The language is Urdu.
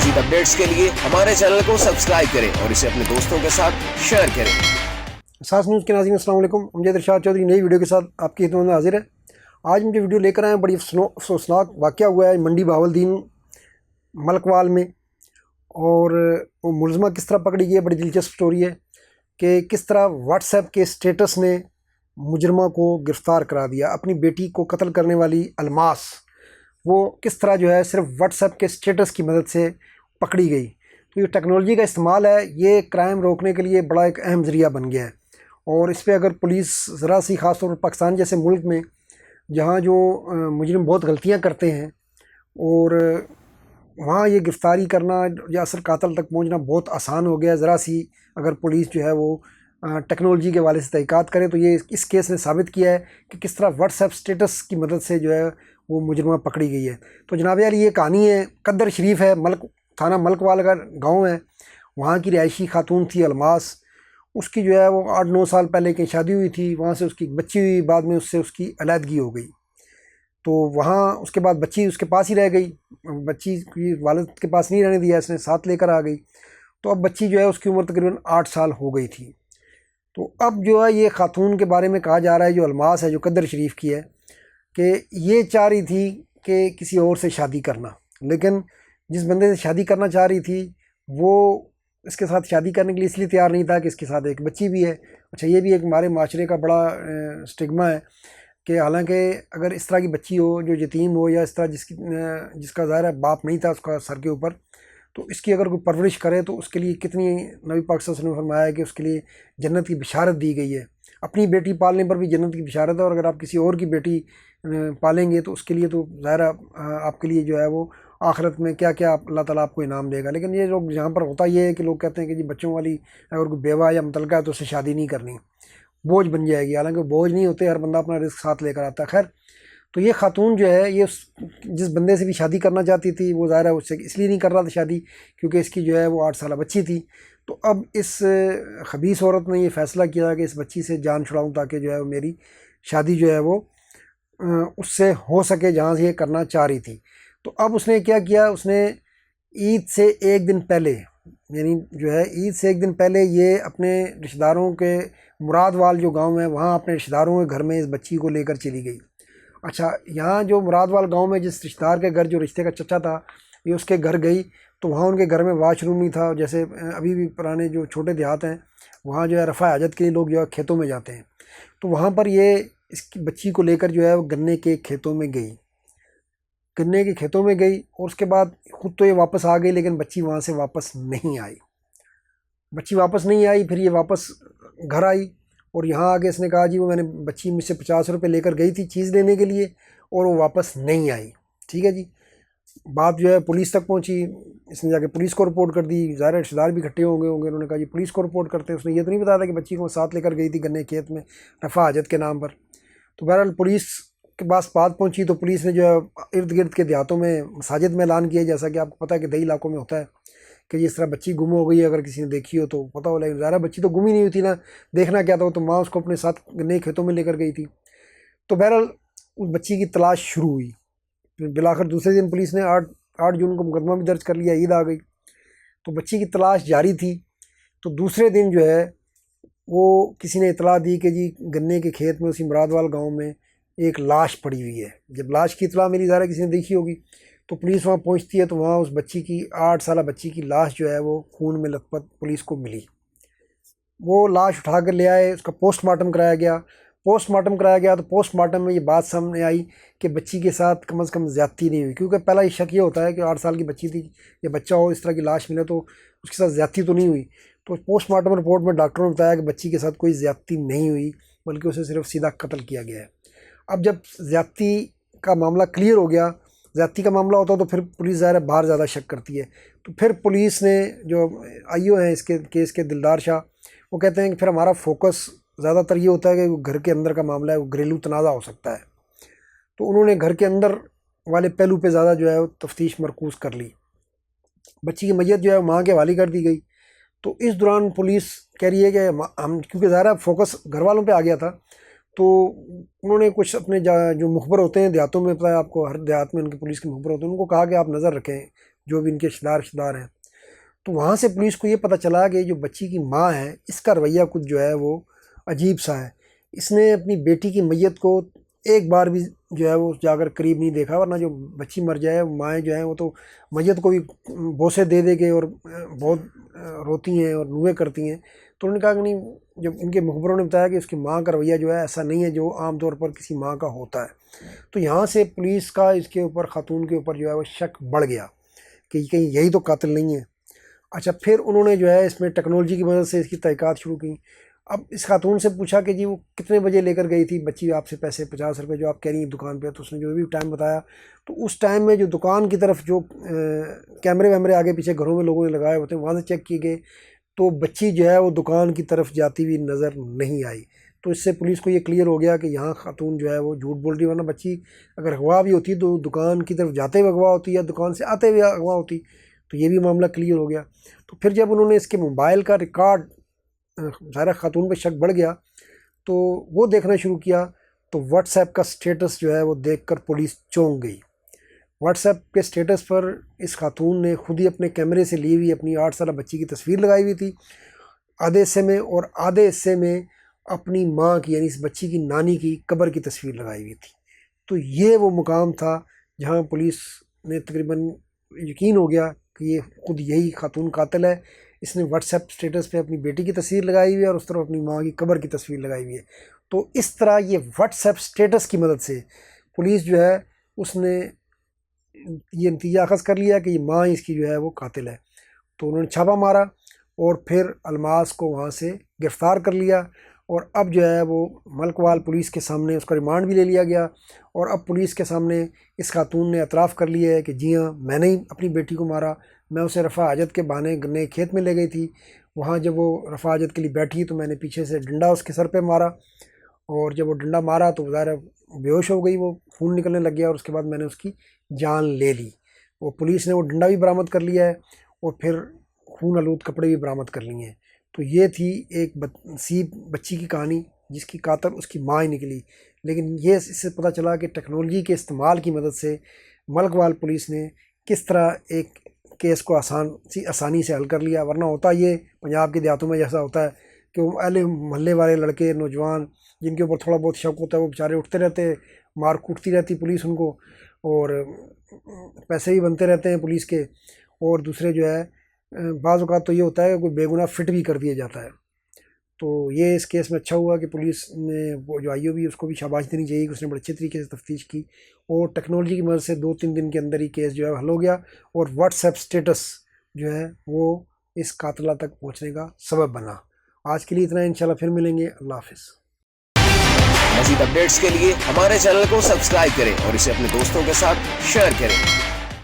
مزید اپڈیٹس کے لیے ہمارے چینل کو سبسکرائب کریں اور اسے اپنے دوستوں کے ساتھ شیئر کریں۔ اساس نیوز کے ناظرین السلام علیکم، امجد ارشاد چودھری نئی ویڈیو کے ساتھ آپ کی خدمت میں حاضر ہے۔ آج ہم جو ویڈیو لے کر آئے ہیں بڑی افسوسناک واقعہ ہوا ہے منڈی بہاولدین ملکوال میں، اور وہ ملزمہ کس طرح پکڑی گئی ہے۔ بڑی دلچسپ سٹوری ہے کہ کس طرح واٹس ایپ کے سٹیٹس نے مجرمہ کو گرفتار کرا دیا۔ اپنی بیٹی کو قتل کرنے والی الماس وہ کس طرح جو ہے صرف واٹس ایپ کے سٹیٹس کی مدد سے پکڑی گئی۔ تو یہ ٹیکنالوجی کا استعمال ہے، یہ کرائم روکنے کے لیے بڑا ایک اہم ذریعہ بن گیا ہے، اور اس پہ اگر پولیس ذرا سی، خاص طور پر پاکستان جیسے ملک میں جہاں جو مجرم بہت غلطیاں کرتے ہیں اور وہاں یہ گرفتاری کرنا یا اصل قاتل تک پہنچنا بہت آسان ہو گیا ہے، ذرا سی اگر پولیس جو ہے وہ ٹیکنالوجی کے حوالے سے تحقیقات کرے تو یہ اس کیس نے ثابت کیا ہے کہ کس طرح واٹس ایپ سٹیٹس کی مدد سے جو ہے وہ مجرمہ پکڑی گئی ہے۔ تو جناب یار یہ کہانی ہے، قدر شریف ہے، تھانہ ملکوال کا گاؤں ہے، وہاں کی رہائشی خاتون تھی الماس۔ اس کی جو ہے وہ 8-9 سال پہلے کی شادی ہوئی تھی، وہاں سے اس کی بچی ہوئی، بعد میں اس سے اس کی علیحدگی ہو گئی۔ تو وہاں اس کے بعد بچی اس کے پاس ہی رہ گئی، بچی کی والد کے پاس نہیں رہنے دیا، اس نے ساتھ لے کر آ گئی۔ تو اب بچی جو ہے اس کی عمر تقریباً 8 سال ہو گئی تھی۔ تو اب جو ہے یہ خاتون کے بارے میں کہا جا رہا ہے، جو الماس ہے، جو قدر شریف کی ہے، کہ یہ چاہ رہی تھی کہ کسی اور سے شادی کرنا، لیکن جس بندے سے شادی کرنا چاہ رہی تھی وہ اس کے ساتھ شادی کرنے کے لیے اس لیے تیار نہیں تھا کہ اس کے ساتھ ایک بچی بھی ہے۔ اچھا، یہ بھی ایک ہمارے معاشرے کا بڑا سٹگما ہے کہ حالانکہ اگر اس طرح کی بچی ہو جو یتیم ہو، یا اس طرح جس کا ظاہر ہے باپ نہیں تھا اس کا سر کے اوپر، تو اس کی اگر کوئی پرورش کرے تو اس کے لیے کتنی، نبی پاک صلی اللہ علیہ وسلم نے فرمایا ہے کہ اس کے لیے جنت کی بشارت دی گئی ہے۔ اپنی بیٹی پالنے پر بھی جنت کی بشارت ہے، اور اگر آپ کسی اور کی بیٹی پالیں گے تو اس کے لیے تو ظاہر آپ کے لیے جو ہے وہ آخرت میں کیا کیا اللہ تعالیٰ آپ کو انعام دے گا۔ لیکن یہ لوگ یہاں پر ہوتا یہ ہے کہ لوگ کہتے ہیں کہ جی بچوں والی اگر کوئی بیوہ یا متعلقہ ہے تو اس سے شادی نہیں کرنی، بوجھ بن جائے گی، حالانکہ بوجھ نہیں ہوتے، ہر بندہ اپنا رزق ساتھ لے کر آتا ہے۔ خیر، تو یہ خاتون جو ہے یہ جس بندے سے بھی شادی کرنا چاہتی تھی وہ ظاہر ہے اس سے اس لیے نہیں کر رہا تھا شادی کیونکہ اس کی جو ہے وہ 8 سالہ بچی تھی۔ تو اب اس خبیث عورت نے یہ فیصلہ کیا کہ اس بچی سے جان چھڑاؤں تاکہ جو ہے وہ میری شادی جو ہے وہ اس سے ہو سکے جہاں سے یہ کرنا چاہ رہی تھی۔ تو اب اس نے کیا کیا، اس نے عید سے ایک دن پہلے، یعنی جو ہے عید سے ایک دن پہلے یہ اپنے رشتہ داروں کے مراد وال جو گاؤں ہے وہاں اپنے رشتہ داروں کے گھر میں اس بچی کو لے کر چلی گئی۔ اچھا، یہاں جو مراد وال گاؤں میں جس رشتہ دار کے گھر جو رشتے کا چچا تھا یہ اس کے گھر گئی، تو وہاں ان کے گھر میں واش روم نہیں تھا، جیسے ابھی بھی پرانے جو چھوٹے دیہات ہیں وہاں جو ہے رفع حاجت کے لیے لوگ جو ہے کھیتوں میں جاتے ہیں۔ تو وہاں پر یہ اس کی بچی کو لے کر جو ہے وہ گنے کے کھیتوں میں گئی، گنے کے کھیتوں میں گئی، اور اس کے بعد خود تو یہ واپس آ گئی لیکن بچی وہاں سے واپس نہیں آئی۔ بچی واپس نہیں آئی، پھر یہ واپس گھر آئی، اور یہاں آگے اس نے کہا جی وہ میں نے بچی مجھ سے 50 روپے لے کر گئی تھی چیز لینے کے لیے اور وہ واپس نہیں آئی۔ ٹھیک ہے جی، بات جو ہے پولیس تک پہنچی، اس نے جا کے پولیس کو رپورٹ کر دی، ظاہر رشتہ دار بھی اکٹھے ہوں گے، انہوں نے کہا جی پولیس کو رپورٹ کرتے ہیں۔ اس نے یہ تو نہیں بتایا تھا کہ بچی کو ساتھ لے کر گئی تھی گنے کھیت میں رفع حاجت کے نام پر۔ تو بہرحال پولیس کے پاس بات پہنچی تو پولیس نے جو ہے ارد گرد کے دیہاتوں میں مساجد میں اعلان کیا، جیسا کہ آپ کو پتہ ہے کہ دیہی علاقوں میں ہوتا ہے کہ جس طرح بچی گم ہو گئی ہے، اگر کسی نے دیکھی ہو تو پتہ ہو، لیکن ظاہر بچی تو گم ہی نہیں ہوئی تھی نا، دیکھنا کیا تھا، تو ماں اس کو اپنے ساتھ گنے کھیتوں میں لے کر گئی تھی۔ تو بہرحال اس بچی کی تلاش شروع ہوئی، بالآخر دوسرے دن پولیس نے 8 جون کو مقدمہ بھی درج کر لیا، عید آ گئی، تو بچی کی تلاش جاری تھی۔ تو دوسرے دن جو ہے وہ کسی نے اطلاع دی کہ جی گنے کے کھیت میں اسی مرادوال گاؤں میں ایک لاش پڑی ہوئی ہے۔ جب لاش کی اطلاع میری ظاہر کسی نے دیکھی ہوگی تو پولیس وہاں پہنچتی ہے، تو وہاں اس بچی کی 8 سالہ بچی کی لاش جو ہے وہ خون میں لت پت پولیس کو ملی۔ وہ لاش اٹھا کر لے آئے، اس کا پوسٹ مارٹم کرایا گیا۔ پوسٹ مارٹم کرایا گیا تو پوسٹ مارٹم میں یہ بات سامنے آئی کہ بچی کے ساتھ کم از کم زیادتی نہیں ہوئی، کیونکہ پہلا یہ شک یہ ہوتا ہے کہ 8 سال کی بچی تھی یا بچہ ہو، اس طرح کی لاش ملے تو اس کے ساتھ زیادتی تو نہیں ہوئی۔ تو پوسٹ مارٹم رپورٹ میں ڈاکٹروں نے بتایا کہ بچی کے ساتھ کوئی زیادتی نہیں ہوئی، بلکہ اسے صرف سیدھا قتل کیا گیا ہے۔ اب جب زیادتی کا معاملہ کلیئر ہو گیا، زیادتی کا معاملہ ہوتا تو پھر پولیس ظاہر ہے باہر زیادہ شک کرتی ہے، تو پھر پولیس نے جو آئی او ہیں اس کے کیس کے دلدار شاہ، وہ کہتے ہیں کہ پھر ہمارا فوکس زیادہ تر یہ ہوتا ہے کہ گھر کے اندر کا معاملہ ہے، وہ گھریلو تنازع ہو سکتا ہے، تو انہوں نے گھر کے اندر والے پہلو پہ زیادہ جو ہے وہ تفتیش مرکوز کر لی۔ بچی کی میت جو ہے ماں کے حوالے کر دی گئی۔ تو اس دوران پولیس کہہ رہی ہے کہ ہم، کیونکہ ظاہر فوکس گھر والوں پہ آ گیا تھا، تو انہوں نے کچھ اپنے جو مخبر ہوتے ہیں دیہاتوں میں، پتہ ہے آپ کو ہر دیہات میں ان کے پولیس کے مخبر ہوتے ہیں، ان کو کہا کہ آپ نظر رکھیں جو بھی ان کے رشتہ دار ہیں. تو وہاں سے پولیس کو یہ پتہ چلا کہ جو بچی کی ماں ہے اس کا رویہ کچھ جو ہے وہ عجیب سا ہے. اس نے اپنی بیٹی کی میت کو ایک بار بھی جو ہے وہ جا کر قریب نہیں دیکھا، ورنہ جو بچی مر جائے مائیں جو ہیں وہ تو میت کو بھی بوسے دے دے کے اور بہت روتی ہیں اور نوحے کرتی ہیں. تو انہوں نے کہا کہ نہیں، جب ان کے مخبروں نے بتایا کہ اس کی ماں کا رویہ جو ہے ایسا نہیں ہے جو عام طور پر کسی ماں کا ہوتا ہے. تو یہاں سے پولیس کا اس کے اوپر، خاتون کے اوپر جو ہے وہ شک بڑھ گیا کہ کہیں یہی تو قاتل نہیں ہے. اچھا، پھر انہوں نے جو ہے اس میں ٹیکنالوجی کی مدد سے اس کی تحقیقات شروع کی. اب اس خاتون سے پوچھا کہ جی وہ کتنے بجے لے کر گئی تھی بچی آپ سے پیسے 50 روپے جو آپ کہہ رہی ہیں دکان پہ. تو اس نے جو بھی ٹائم بتایا تو اس ٹائم میں جو دکان کی طرف جو کیمرے ویمرے آگے پیچھے گھروں میں لوگوں نے لگائے ہوتے ہیں وہاں سے چیک کیے گئے تو بچی جو ہے وہ دکان کی طرف جاتی ہوئی نظر نہیں آئی. تو اس سے پولیس کو یہ کلیئر ہو گیا کہ یہاں خاتون جو ہے وہ جھوٹ بول رہی ہے، ورنہ بچی اگر اغوا بھی ہوتی تو دکان کی طرف جاتے ہوئے اغوا ہوتی یا دکان سے آتے ہوئے اغوا ہوتی. تو یہ بھی معاملہ کلیئر ہو گیا. تو پھر جب انہوں نے اس کے موبائل کا ریکارڈ، ظاہر خاتون پہ شک بڑھ گیا تو وہ دیکھنا شروع کیا تو واٹس ایپ کا سٹیٹس جو ہے وہ دیکھ کر پولیس چونک گئی. واٹس ایپ کے سٹیٹس پر اس خاتون نے خود ہی اپنے کیمرے سے لی ہوئی اپنی 8 سالہ بچی کی تصویر لگائی ہوئی تھی آدھے حصے میں، اور آدھے حصے میں اپنی ماں کی یعنی اس بچی کی نانی کی قبر کی تصویر لگائی ہوئی تھی. تو یہ وہ مقام تھا جہاں پولیس نے تقریباً یقین ہو گیا کہ یہ خود یہی خاتون قاتل ہے. اس نے واٹس ایپ سٹیٹس پہ اپنی بیٹی کی تصویر لگائی ہوئی ہے اور اس طرف اپنی ماں کی قبر کی تصویر لگائی ہوئی ہے. تو اس طرح یہ واٹس ایپ سٹیٹس کی مدد سے پولیس جو ہے اس نے یہ نتیجہ اخذ کر لیا کہ یہ ماں اس کی جو ہے وہ قاتل ہے. تو انہوں نے چھاپا مارا اور پھر الماس کو وہاں سے گرفتار کر لیا، اور اب جو ہے وہ ملک وال پولیس کے سامنے اس کا ریمانڈ بھی لے لیا گیا. اور اب پولیس کے سامنے اس خاتون نے اعتراف کر لیا ہے کہ جی ہاں، میں نے ہی اپنی بیٹی کو مارا. میں اسے رفع حاجت کے بہانے گنے کھیت میں لے گئی تھی. وہاں جب وہ رفع حاجت کے لیے بیٹھی تو میں نے پیچھے سے ڈنڈا اس کے سر پہ مارا، اور جب وہ ڈنڈا مارا تو ظاہر بے ہوش ہو گئی، وہ خون نکلنے لگ گیا، اور اس کے بعد میں نے اس کی جان لے لی. وہ پولیس نے وہ ڈنڈا بھی برآمد کر لیا ہے اور پھر خون آلود کپڑے بھی برآمد کر لیے ہیں. تو یہ تھی ایک نصیب بچی کی کہانی جس کی قاتل اس کی ماں ہی نکلی. لیکن یہ اس سے پتہ چلا کہ ٹیکنالوجی کے استعمال کی مدد سے ملک وال پولیس نے کس طرح ایک کیس کو آسانی سے حل کر لیا. ورنہ ہوتا یہ پنجاب کے دیہاتوں میں جیسا ہوتا ہے کہ وہ اہل محلے والے لڑکے نوجوان جن کے اوپر تھوڑا بہت شک ہوتا ہے وہ بیچارے اٹھتے رہتے، مار کوٹتی رہتی پولیس ان کو، اور پیسے بھی بنتے رہتے ہیں پولیس کے. اور دوسرے جو ہے بعض اوقات تو یہ ہوتا ہے کہ کوئی بے گناہ فٹ بھی کر دیا جاتا ہے. تو یہ اس کیس میں اچھا ہوا کہ پولیس نے وہ جو آئی او بھی اس کو بھی شاباش دینی چاہیے کہ اس نے بڑے اچھے طریقے سے تفتیش کی، اور ٹیکنالوجی کی مدد سے 2-3 دن کے اندر ہی کیس جو ہے حل ہو گیا، اور واٹس ایپ سٹیٹس جو ہے وہ اس قاتلہ تک پہنچنے کا سبب بنا. آج کے لیے اتنا، انشاءاللہ پھر ملیں گے. اللہ حافظ. مزید اپڈیٹس کے لیے ہمارے چینل کو سبسکرائب کریں اور اسے اپنے دوستوں کے ساتھ شیئر کریں.